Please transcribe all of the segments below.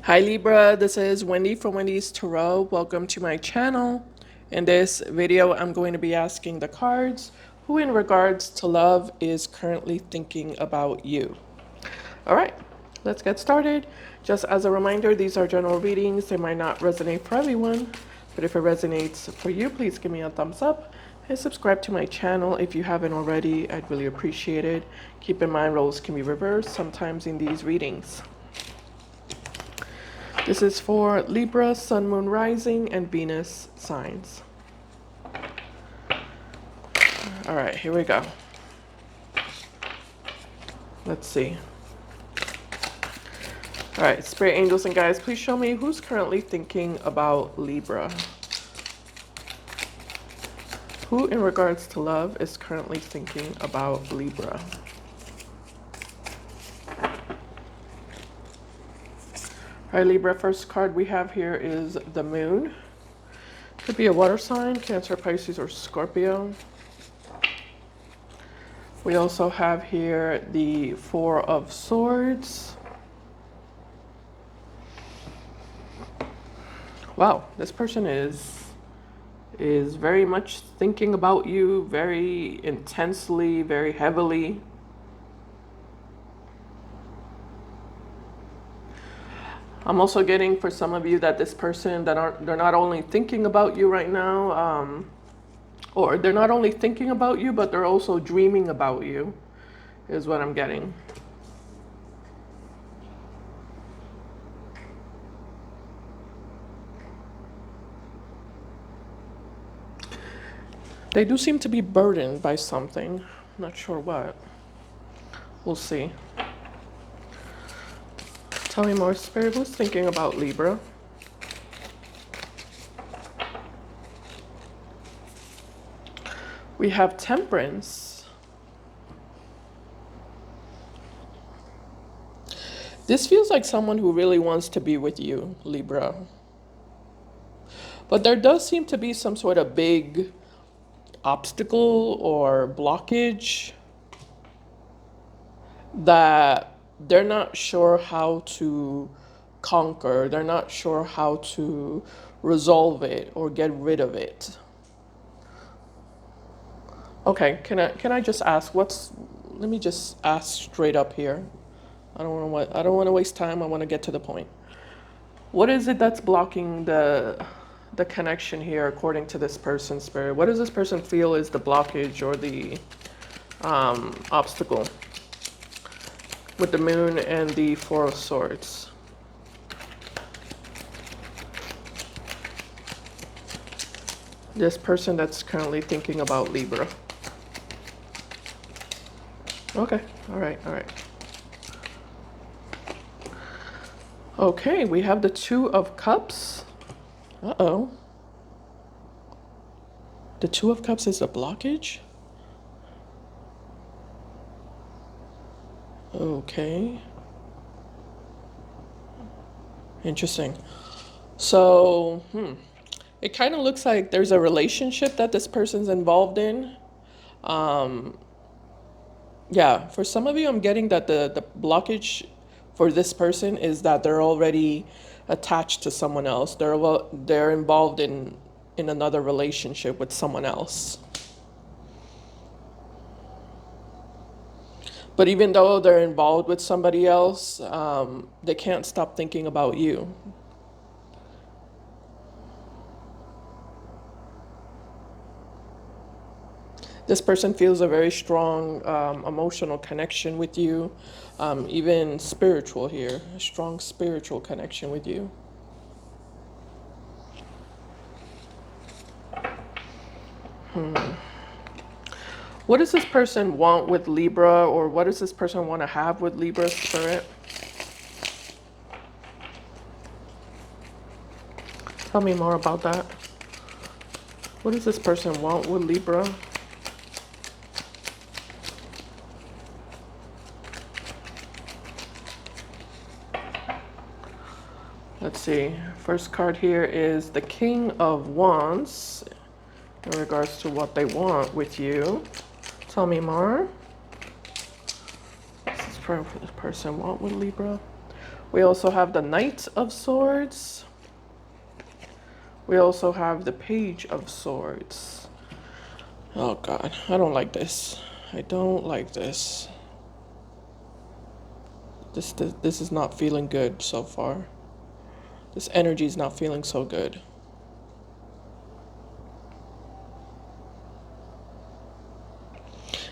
Hi Libra, this is Wendy from Wendys Tarot. Welcome to my channel. In this video, I'm going to be asking the cards who in regards to love is currently thinking about you. All right, let's get started. Just as a reminder, these are general readings. They might not resonate for everyone, but if it resonates for you, please give me a thumbs up and subscribe to my channel if you haven't already. I'd really appreciate it. Keep in mind, roles can be reversed sometimes in these readings. This is for Libra, Sun, Moon, Rising, and Venus signs. All right, here we go. Let's see. All right, Spirit Angels and Guides, please show me who's currently thinking about Libra. Who in regards to love is currently thinking about Libra? All right, Libra, first card we have here is the Moon. Could be a water sign, Cancer, Pisces, or Scorpio. We also have here the Four of Swords. Wow, this person is very much thinking about you, very intensely, very heavily. I'm also getting for some of you that this person they're not only thinking about you right now, or they're not only thinking about you, but they're also dreaming about you, is what I'm getting. They do seem to be burdened by something. Not sure what. We'll see. Tell me more, Spirit. Who's thinking about Libra? We have Temperance. This feels like someone who really wants to be with you, Libra. But there does seem to be some sort of big obstacle or blockage that they're not sure how to conquer. They're not sure how to resolve it or get rid of it. Okay, can I just ask let me just ask straight up here. I don't want to waste time. I want to get to the point. What is it that's blocking the connection here according to this person's spirit? What does this person feel is the blockage or the obstacle with the Moon and the Four of Swords? This person that's currently thinking about Libra. Okay, all right, all right. Okay, we have the Two of Cups. Uh-oh. The Two of Cups is a blockage? Okay. Interesting. So, it kind of looks like there's a relationship that this person's involved in. Yeah, for some of you, I'm getting that the blockage for this person is that they're already attached to someone else. They're involved in another relationship with someone else. But even though they're involved with somebody else, they can't stop thinking about you. This person feels a very strong emotional connection with you, even spiritual here, a strong spiritual connection with you. What does this person want with Libra, or what does this person want to have with Libra, Spirit? Tell me more about that. What does this person want with Libra? Let's see. First card here is the King of Wands in regards to what they want with you. Tell me more. What does this person want with Libra? We also have the Knight of Swords. We also have the Page of Swords. Oh God, I don't like this. I don't like this. This is not feeling good so far. This energy is not feeling so good.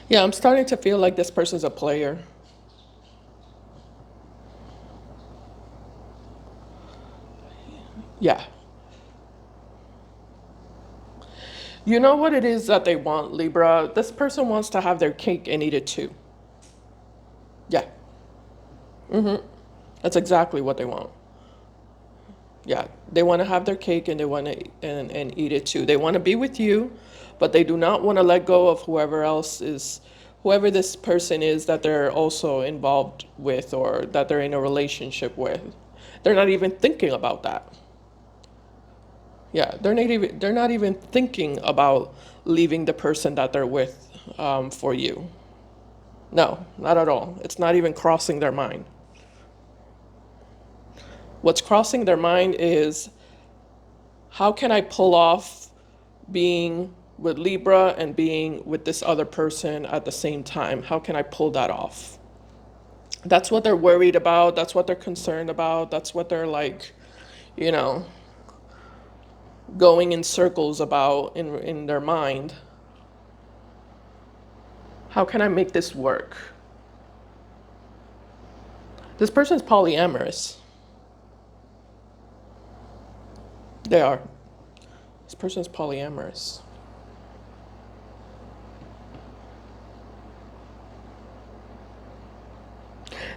Yeah, I'm starting to feel like this person's a player. Yeah. You know what it is that they want, Libra? This person wants to have their cake and eat it too. Yeah. That's exactly what they want. Yeah, they want to have their cake and they want to and eat it too. They want to be with you, but they do not want to let go of whoever else is, whoever this person is that they're also involved with or that they're in a relationship with. They're not even thinking about that. Yeah, they're not even thinking about leaving the person that they're with for you. No, not at all. It's not even crossing their mind. What's crossing their mind is, how can I pull off being with Libra and being with this other person at the same time? How can I pull that off? That's what they're worried about. That's what they're concerned about. That's what they're like, you know, going in circles about in their mind. How can I make this work? This person's polyamorous. They are. This person's polyamorous.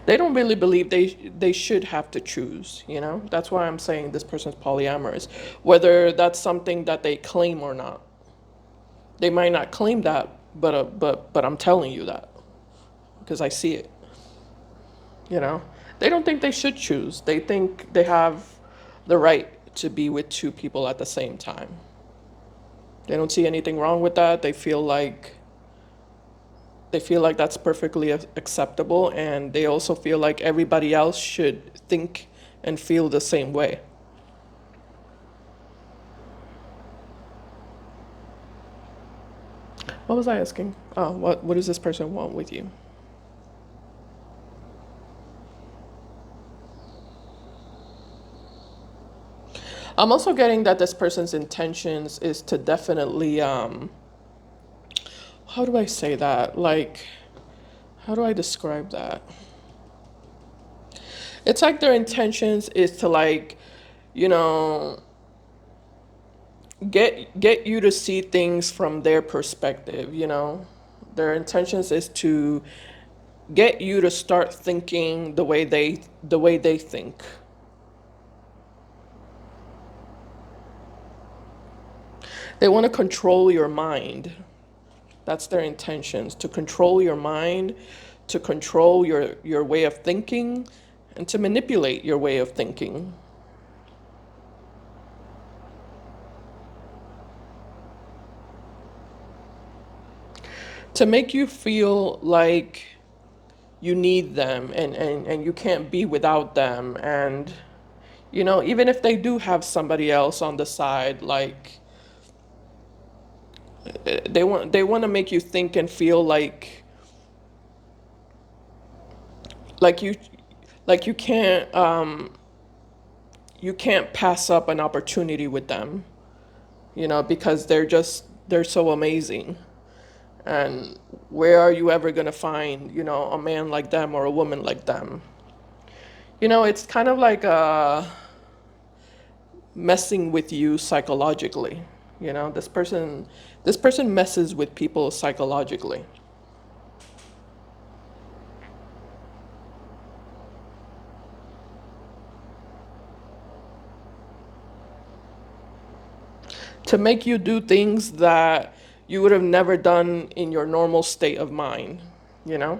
They don't really believe they should have to choose, you know? That's why I'm saying this person's polyamorous. Whether that's something that they claim or not. They might not claim that, but I'm telling you that because I see it, you know? They don't think they should choose. They think they have the right to be with two people at the same time. They don't see anything wrong with that. They feel like that's perfectly acceptable, and they also feel like everybody else should think and feel the same way. What was I asking? Oh, what does this person want with you? I'm also getting that this person's intentions is to definitely how do I say that? Like, how do I describe that? It's like their intentions is to, like, you know, get you to see things from their perspective, you know. Their intentions is to get you to start thinking the way they think. They want to control your mind. That's their intentions, to control your mind, to control your way of thinking, and to manipulate your way of thinking. To make you feel like you need them and you can't be without them. And, you know, even if they do have somebody else on the side, like, they want to make you think and feel like you like you can't pass up an opportunity with them, you know, because they're so amazing. And where are you ever going to find, you know, a man like them or a woman like them? You know, it's kind of like messing with you psychologically. You know, this person messes with people psychologically. To make you do things that you would have never done in your normal state of mind, you know?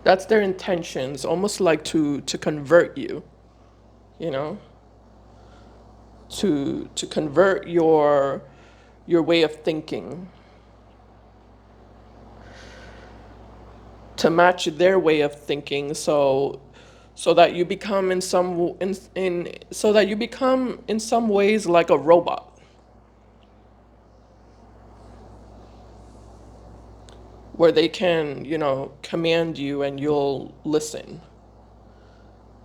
That's their intentions, almost like to convert you, you know? To convert your way of thinking. to match their way of thinking, so that you become so that you become in some ways like a robot, where they can, command you and you'll listen,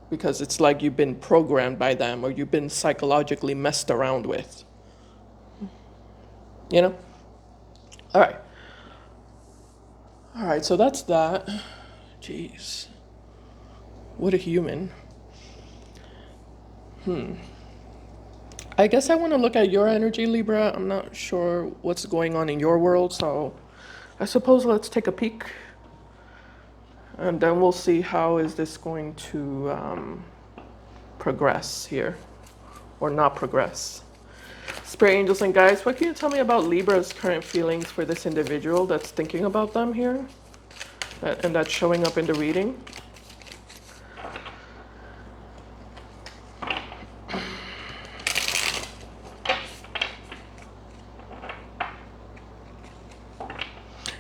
because it's like you've been programmed by them, or you've been psychologically messed around with, you know? All right. All right, so that's that. Jeez. What a human. I guess I want to look at your energy, Libra. I'm not sure what's going on in your world, so I suppose let's take a peek, and then we'll see how is this going to progress here, or not progress. Spirit angels and guides, what can you tell me about Libra's current feelings for this individual that's thinking about them here, and that's showing up in the reading?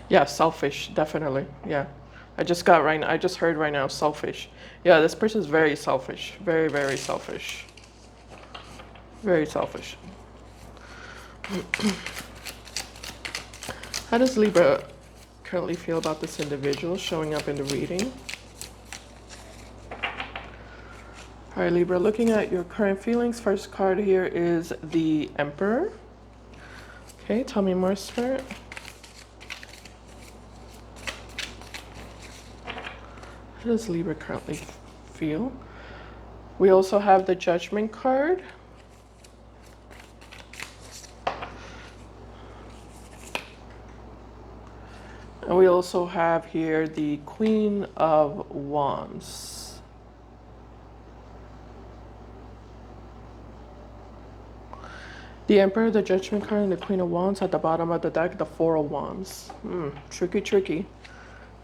Yeah, selfish, definitely. Yeah. I just heard right now, selfish. Yeah, this person's very selfish. Very, very selfish. Very selfish. How does Libra currently feel about this individual showing up in the reading? All right, Libra, looking at your current feelings, first card here is the Emperor. Okay, tell me more, Spirit. How does Libra currently feel? We also have the Judgment card. And we also have here the Queen of Wands. The Emperor, the Judgment card, and the Queen of Wands. At the bottom of the deck, the Four of Wands. Tricky, tricky.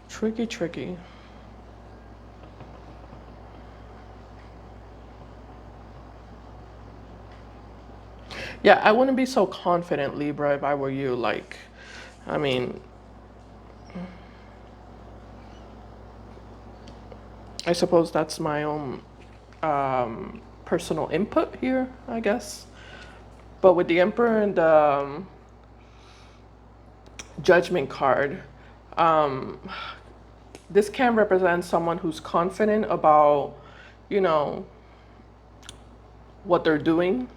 Tricky, tricky. Yeah, I wouldn't be so confident, Libra, if I were you. Like, I mean, I suppose that's my own personal input here, I guess. But with the Emperor and the Judgment card, this can represent someone who's confident about, what they're doing.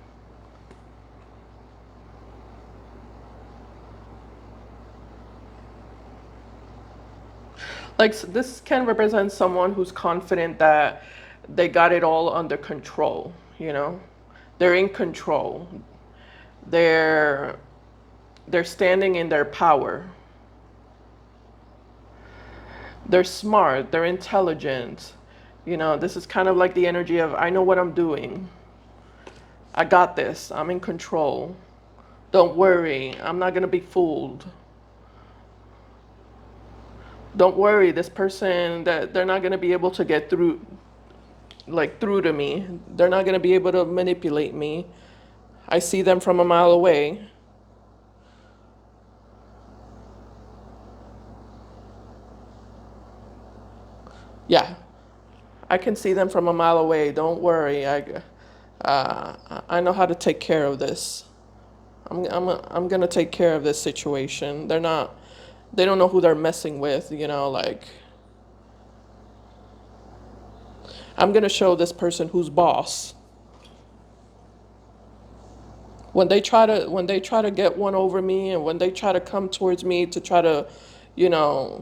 Like, this can represent someone who's confident that they got it all under control, They're in control. They're standing in their power. They're smart, they're intelligent. This is kind of like the energy of, I know what I'm doing. I got this. I'm in control. Don't worry. I'm not going to be fooled. Don't worry, this person, that they're not going to be able to get through to me. They're not going to be able to manipulate me. I see them from a mile away. Yeah, I can see them from a mile away. Don't worry. I know how to take care of this. I'm gonna take care of this situation. They don't know who they're messing with, like, I'm gonna show this person who's boss. When they try to get one over me, and when they try to come towards me to try to,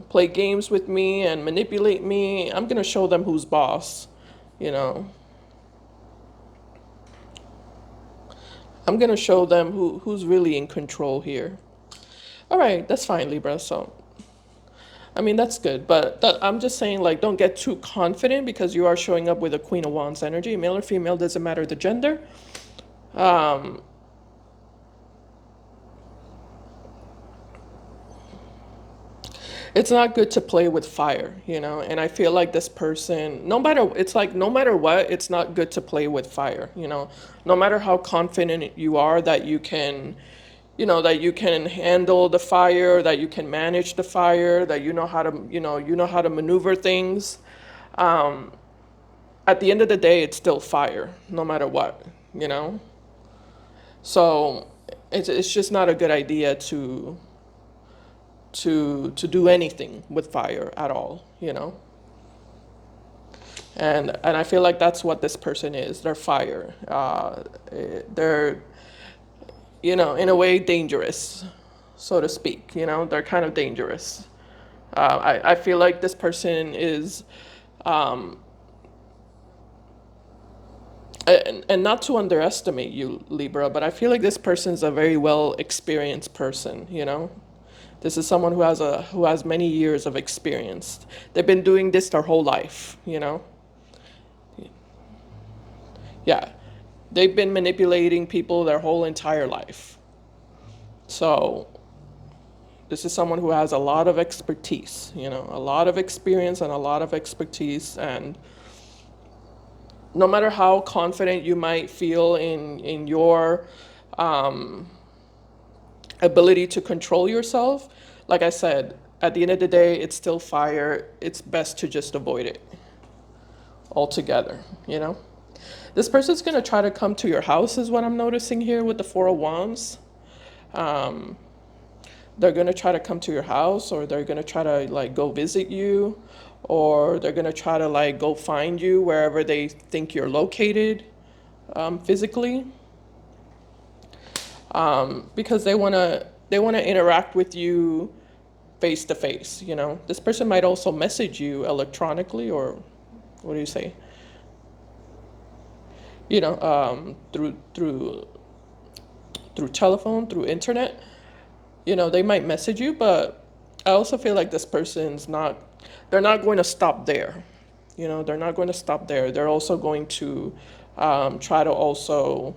play games with me and manipulate me, I'm gonna show them who's boss, I'm gonna show them who's really in control here. All right, that's fine, Libra. So, I mean, that's good, but I'm just saying, like, don't get too confident, because you are showing up with a Queen of Wands energy. Male or female, doesn't matter the gender. It's not good to play with fire, and I feel like this person, no matter what, it's not good to play with fire, no matter how confident you are that you can, that you can handle the fire, that you can manage the fire, that you know how to, you know how to maneuver things. At the end of the day, it's still fire, no matter what, you know? So it's just not a good idea to do anything with fire at all, you know? And I feel like that's what this person is. They're fire. They're, in a way, dangerous, so to speak. They're kind of dangerous. I feel like this person is, and not to underestimate you, Libra, but I feel like this person's a very well experienced person. This is someone who has many years of experience. They've been doing this their whole life. Yeah, they've been manipulating people their whole entire life. So this is someone who has a lot of expertise, a lot of experience and a lot of expertise. And no matter how confident you might feel in your ability to control yourself, like I said, at the end of the day, it's still fire. It's best to just avoid it altogether. This person's going to try to come to your house, is what I'm noticing here with the Four of Wands. They're going to try to come to your house, or they're going to try to like go visit you, or they're going to try to like go find you wherever they think you're located physically, because they want to interact with you face to face. This person might also message you electronically, or what do you say? Through telephone, through internet. They might message you, but I also feel like this person's not, they're not going to stop there. They're not going to stop there. They're also going to try to also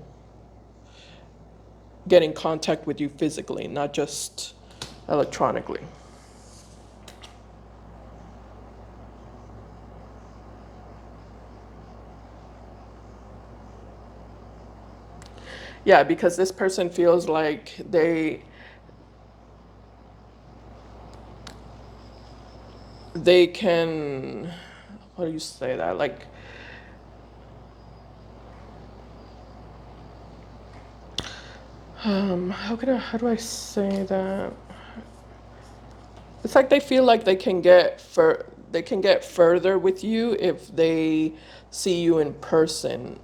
get in contact with you physically, not just electronically. Yeah, because this person feels like they can, how do you say that? Like, how do I say that? It's like they feel like they can get further with you if they see you in person.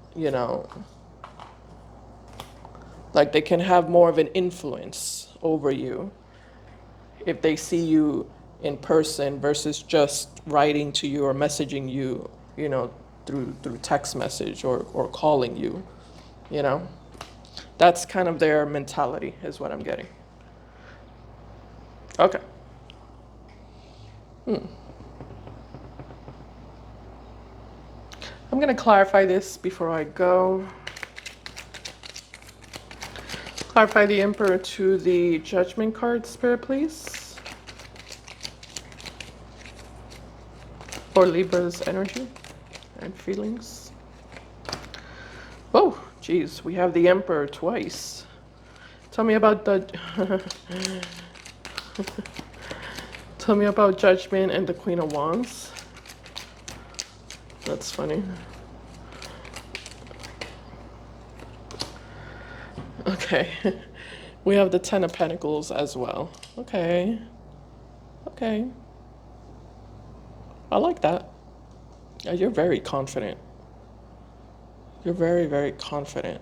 Like they can have more of an influence over you if they see you in person versus just writing to you or messaging you, through text message or calling you know. That's kind of their mentality, is what I'm getting. Okay. I'm going to clarify this before I go. Clarify the Emperor to the Judgment card, Spirit, please. For Libra's energy and feelings. Oh, geez, we have the Emperor twice. Tell me about tell me about Judgment and the Queen of Wands. That's funny. Okay. We have the Ten of Pentacles as well. Okay. Okay. I like that. Yeah, you're very confident. You're very, very confident.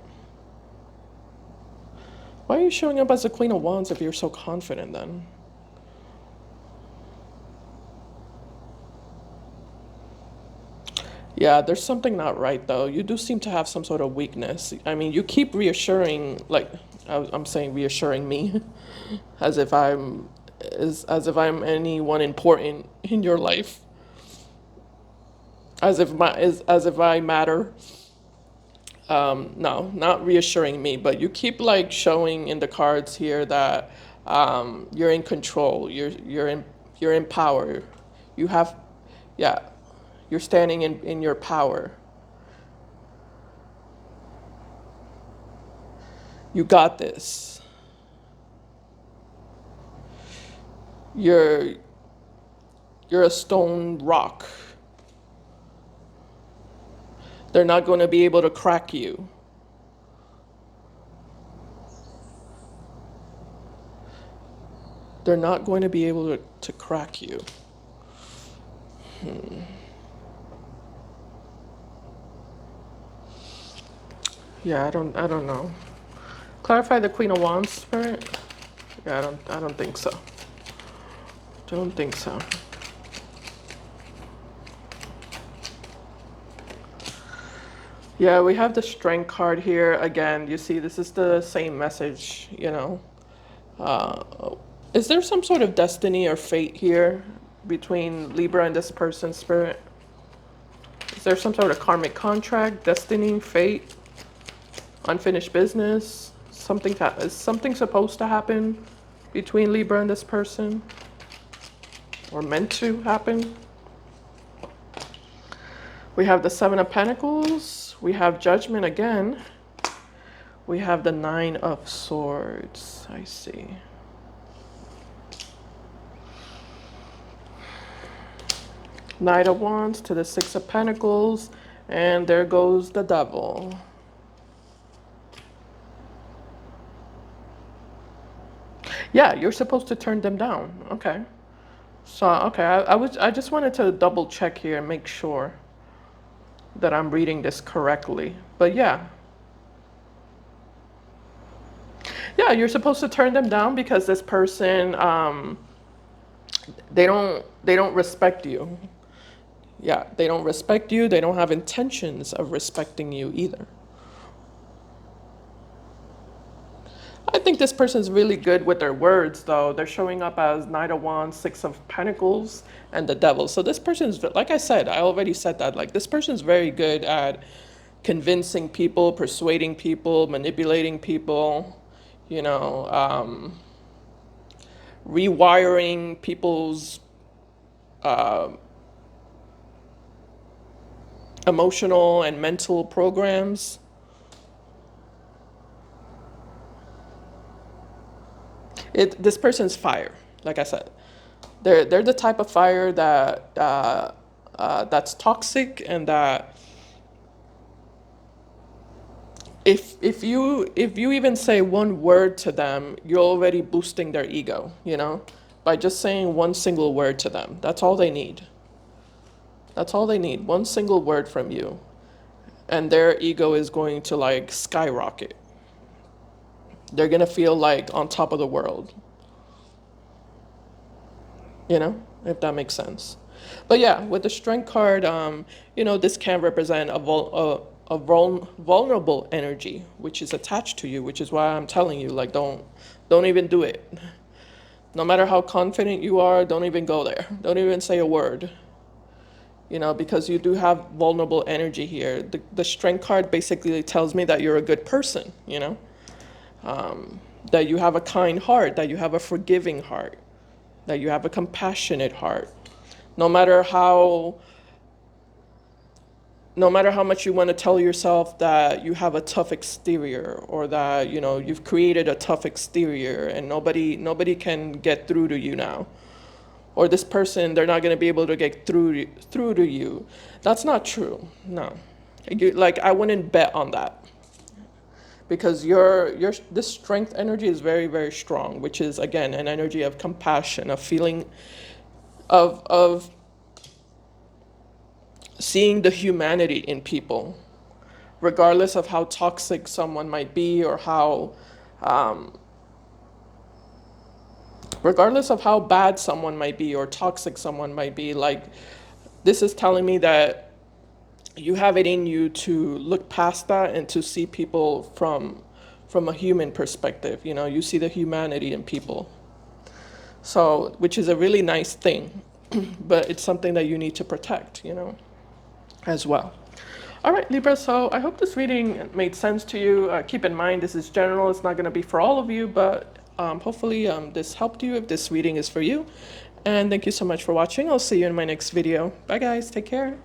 Why are you showing up as the Queen of Wands if you're so confident then? Yeah, there's something not right though. You do seem to have some sort of weakness. I mean, you keep reassuring, like I'm saying, reassuring me, as if I'm anyone important in your life, as if I matter. No, not reassuring me, but you keep like showing in the cards here that you're in control. You're in power. You have, yeah, you're standing in your power. You got this. You're you're a stone rock. They're not going to be able to crack you. They're not going to be able to crack you. Yeah, I don't know. Clarify the Queen of Wands, Spirit. Yeah, I don't think so. Don't think so. Yeah, we have the Strength card here again. You see, this is the same message, you know. Is there some sort of destiny or fate here between Libra and this person, Spirit? Is there some sort of karmic contract, destiny, fate, unfinished business? Is something supposed to happen between Libra and this person? Or meant to happen? We have the Seven of Pentacles. We have Judgment again. We have the Nine of Swords. I see. Knight of Wands to the Six of Pentacles. And there goes the Devil. Yeah, you're supposed to turn them down. Okay. So, okay, I just wanted to double check here and make sure that I'm reading this correctly. But yeah. Yeah, you're supposed to turn them down because this person, they don't respect you. Yeah, they don't respect you. They don't have intentions of respecting you either. I think this person's really good with their words, though. They're showing up as Knight of Wands, Six of Pentacles, and the Devil. So this person's, like I said, I already said that, like, this person's very good at convincing people, persuading people, manipulating people, you know, rewiring people's emotional and mental programs. This person's fire, like I said. They're the type of fire that that's toxic, and that if you even say one word to them, you're already boosting their ego, you know, by just saying one single word to them. That's all they need. That's all they need. One single word from you, and their ego is going to like skyrocket. They're gonna feel like on top of the world. You know, if that makes sense. But yeah, with the Strength card, you know, this can represent vulnerable energy, which is attached to you, which is why I'm telling you, like, don't even do it. No matter how confident you are, don't even go there. Don't even say a word. You know, because you do have vulnerable energy here. The Strength card basically tells me that you're a good person, you know, that you have a kind heart, that you have a forgiving heart, that you have a compassionate heart. No matter how much you want to tell yourself that you have a tough exterior, or that, you know, you've created a tough exterior and nobody can get through to you now, or this person, they're not going to be able to get through to you. That's not true. No. Like, I wouldn't bet on that, because this Strength energy is very, very strong, which is again an energy of compassion, a feeling of seeing the humanity in people, regardless of how toxic someone might be, or how regardless of how bad someone might be or toxic someone might be. Like, this is telling me that you have it in you to look past that and to see people from a human perspective. You know, you see the humanity in people. So, which is a really nice thing, but it's something that you need to protect, you know, as well. All right, Libra, so I hope this reading made sense to you. Keep in mind, this is general. It's not going to be for all of you, but hopefully this helped you if this reading is for you. And thank you so much for watching. I'll see you in my next video. Bye, guys. Take care.